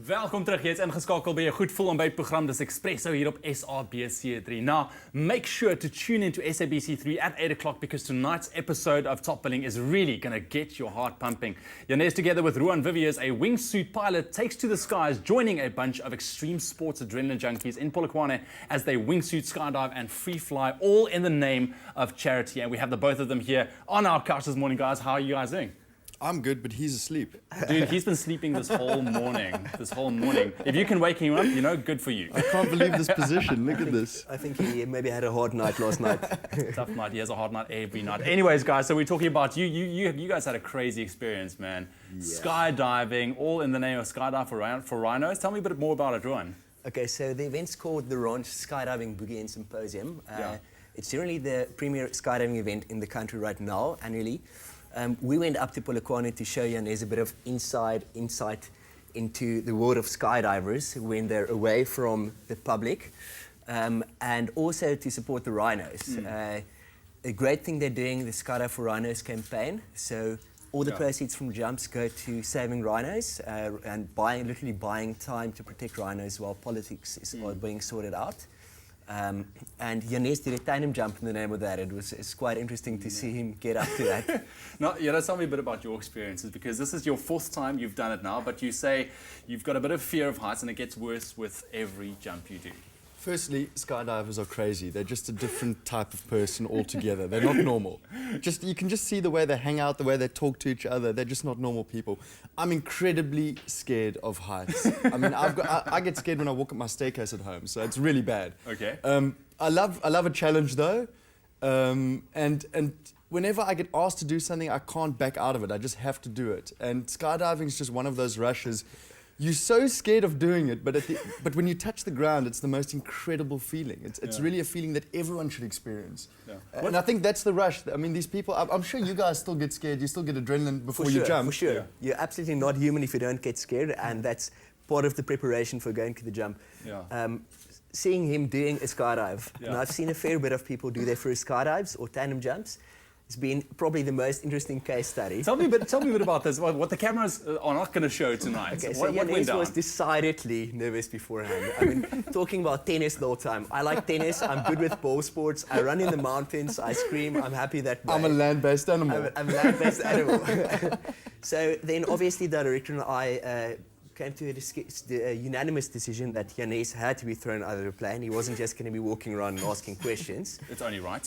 Welkom terug, jy is ingeskakel by 'n goed voel ontbytprogram, dis Expresso hier op SABC3. Now, make sure to tune into SABC3 at 8 o'clock because tonight's episode of Top Billing is really going to get your heart pumping. Janez, together with Ruan Viviers, a wingsuit pilot, takes to the skies, joining a bunch of extreme sports adrenaline junkies in Polokwane as they wingsuit, skydive and free fly, all in the name of charity. And we have the both of them here on our couch this morning, guys. How are you guys doing? I'm good, but he's asleep. Dude, he's been sleeping this whole morning. If you can wake him up, good for you. I can't believe this position. Look at this. I think he maybe had a hard night last night. Tough night. He has a hard night every night. Anyways, guys, so we're talking about you guys had a crazy experience, man. Yeah. Skydiving, all in the name of Skydive for Rhinos. Tell me a bit more about it, Ruan. Okay, so the event's called the Ranch Skydiving Boogie and Symposium. It's generally the premier skydiving event in the country right now, annually. We went up to Polokwane to show Janez a bit of insight into the world of skydivers when they're away from the public, and also to support the rhinos. A great thing they're doing, the Skydive for Rhinos campaign. So all the proceeds from jumps go to saving rhinos and literally buying time to protect rhinos while politics is being sorted out. And Janez did a tandem jump in the name of that. It's quite interesting to see him get up to that. Now, tell me a bit about your experiences, because this is your fourth time you've done it now, but you say you've got a bit of fear of heights and it gets worse with every jump you do. Firstly, skydivers are crazy. They're just a different type of person altogether. They're not normal. You can just see the way they hang out, the way they talk to each other. They're just not normal people. I'm incredibly scared of heights. I mean, I get scared when I walk up my staircase at home, so it's really bad. Okay. I love a challenge though, and whenever I get asked to do something, I can't back out of it. I just have to do it. And skydiving is just one of those rushes. You're so scared of doing it, but when you touch the ground, it's the most incredible feeling. It's really a feeling that everyone should experience. Yeah. And I think that's the rush. I mean, these people, I'm sure you guys still get scared. You still get adrenaline before you jump. For sure. Yeah. You're absolutely not human if you don't get scared, and that's part of the preparation for going to the jump. Yeah. Seeing him doing a skydive, and I've seen a fair bit of people do their first skydives or tandem jumps. It's been probably the most interesting case study. Tell me a bit about this. What the cameras are not going to show tonight. Okay, so Janez was decidedly nervous beforehand. I mean, talking about tennis the whole time. I like tennis. I'm good with ball sports. I run in the mountains. I scream. I'm happy that way. I'm a land-based animal. I'm a land-based animal. So then, obviously, the director and I came to a unanimous decision that Janez had to be thrown out of the plane. He wasn't just going to be walking around and asking questions. It's only right.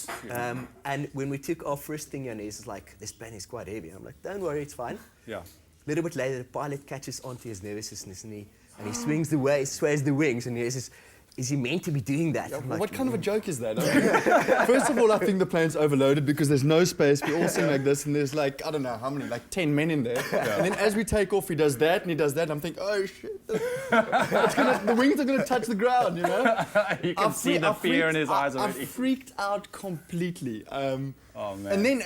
And when we took off, first thing Janez was like, this plane is quite heavy. I'm like, don't worry, it's fine. Yeah. A little bit later, the pilot catches onto his nervousness and he swings the way, sways the wings, and he says, is he meant to be doing that? Yeah, what kind of a joke is that? First of all, I think the plane's overloaded because there's no space. We all sing like this, and there's like, I don't know how many, like 10 men in there. Yeah. And then as we take off, he does that, and he does that, and I'm thinking, oh shit, the wings are going to touch the ground, You can see the fear in his eyes already. I freaked out completely. Oh, man. And then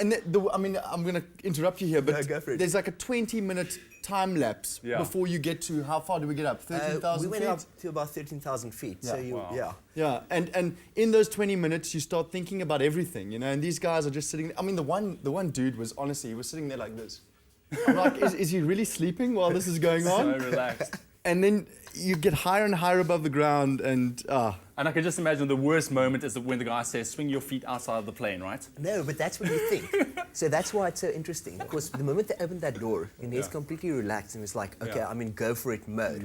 I'm going to interrupt you here, but go for it. There's like a 20-minute time lapse before you get to, how far do we get up? 13,000 feet? We went up to about 13,000 feet. Yeah. So Yeah, and in those 20 minutes, you start thinking about everything, and these guys are just sitting. I mean, the one dude was honestly, he was sitting there like this. I'm like, is he really sleeping while this is going on? So relaxed. And then you get higher and higher above the ground, and And I can just imagine the worst moment is when the guy says, swing your feet outside of the plane, right? No, but that's what you think. So that's why it's so interesting, because the moment they opened that door, and he's completely relaxed and was like, okay, I'm in go for it mode.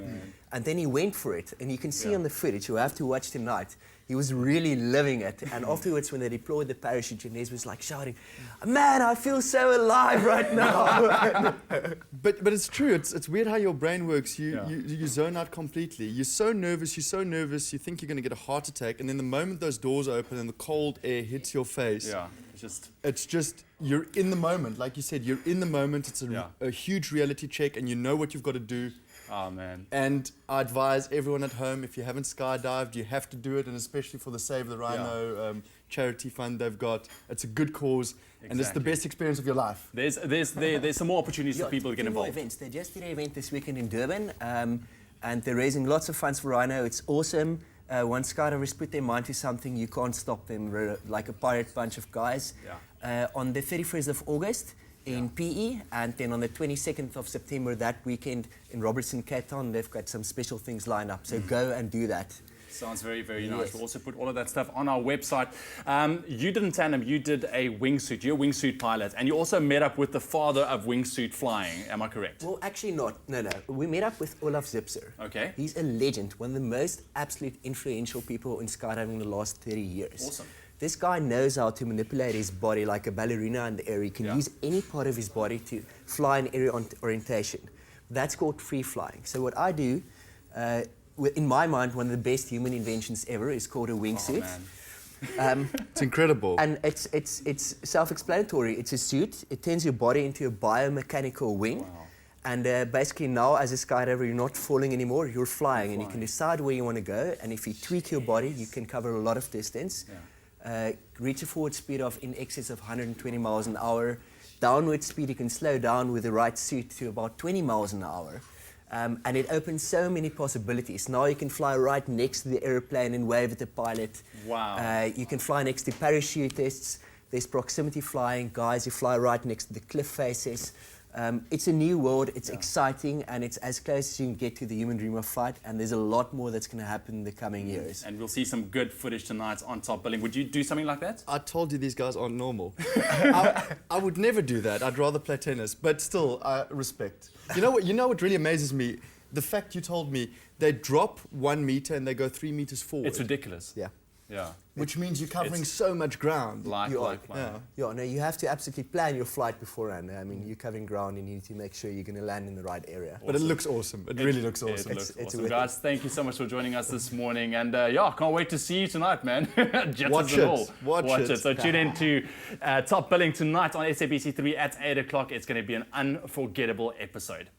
And then he went for it, and you can see on the footage, you have to watch tonight, he was really living it. And afterwards, when they deployed the parachute, Janez was like shouting, man, I feel so alive right now. But it's true. It's weird how your brain works. You zone out completely. You're so nervous. You think you're going to get a heart attack, and then the moment those doors open and the cold air hits your face, it's just you're in the moment. Like you said, you're in the moment. It's a huge reality check, and you know what you've got to do. Oh, man. And I advise everyone at home, if you haven't skydived, you have to do it, and especially for the Save the Rhino charity fund they've got. It's a good cause, and it's the best experience of your life. There's some more opportunities for people to get involved. Events. They just did an event this weekend in Durban, and they're raising lots of funds for Rhino. It's awesome. Once skydivers put their mind to something, you can't stop them. We're like a pirate bunch of guys. On the 31st of August, in PE, and then on the 22nd of September that weekend in Robertson, Cape Town, they've got some special things lined up. So go and do that. Sounds very, very Yes. nice. We'll also put all of that stuff on our website. You did in tandem, you did a wingsuit. You're a wingsuit pilot, and you also met up with the father of wingsuit flying. Am I correct? Well, actually not. No. We met up with Olaf Zipser. Okay. He's a legend, one of the most absolute influential people in skydiving in the last 30 years. Awesome. This guy knows how to manipulate his body like a ballerina in the air. He can Yeah. use any part of his body to fly in area orientation. That's called free flying. So what I do, in my mind, one of the best human inventions ever is called a wingsuit. Oh, man. It's incredible. And it's self-explanatory. It's a suit. It turns your body into a biomechanical wing. Wow. And basically now, as a skydiver, you're not falling anymore, you're flying. And you can decide where you want to go. And if you tweak your body, you can cover a lot of distance. Reach a forward speed of in excess of 120 miles an hour. Downward speed, you can slow down with the right suit to about 20 miles an hour. And it opens so many possibilities. Now you can fly right next to the airplane and wave at the pilot. Wow. You can fly next to parachutists. There's proximity flying. Guys, you fly right next to the cliff faces. It's a new world, it's exciting, and it's as close as you can get to the human dream of flight, and there's a lot more that's going to happen in the coming years. And we'll see some good footage tonight on Top Billing. Would you do something like that? I told you these guys aren't normal. I would never do that. I'd rather play tennis, but still, respect. You know what really amazes me? The fact you told me they drop 1 meter and they go 3 meters forward. It's ridiculous. Yeah. Yeah. Which means you're covering so much ground. Like. Yeah, no, you have to absolutely plan your flight beforehand. I mean, you're covering ground and you need to make sure you're going to land in the right area. But it looks awesome. It really looks awesome. It looks It's awesome. worth Guys, thank you so much for joining us this morning. And can't wait to see you tonight, man. Jetters Watch and it. all. Watch it. So tune in to Top Billing tonight on SABC3 at 8 o'clock. It's going to be an unforgettable episode.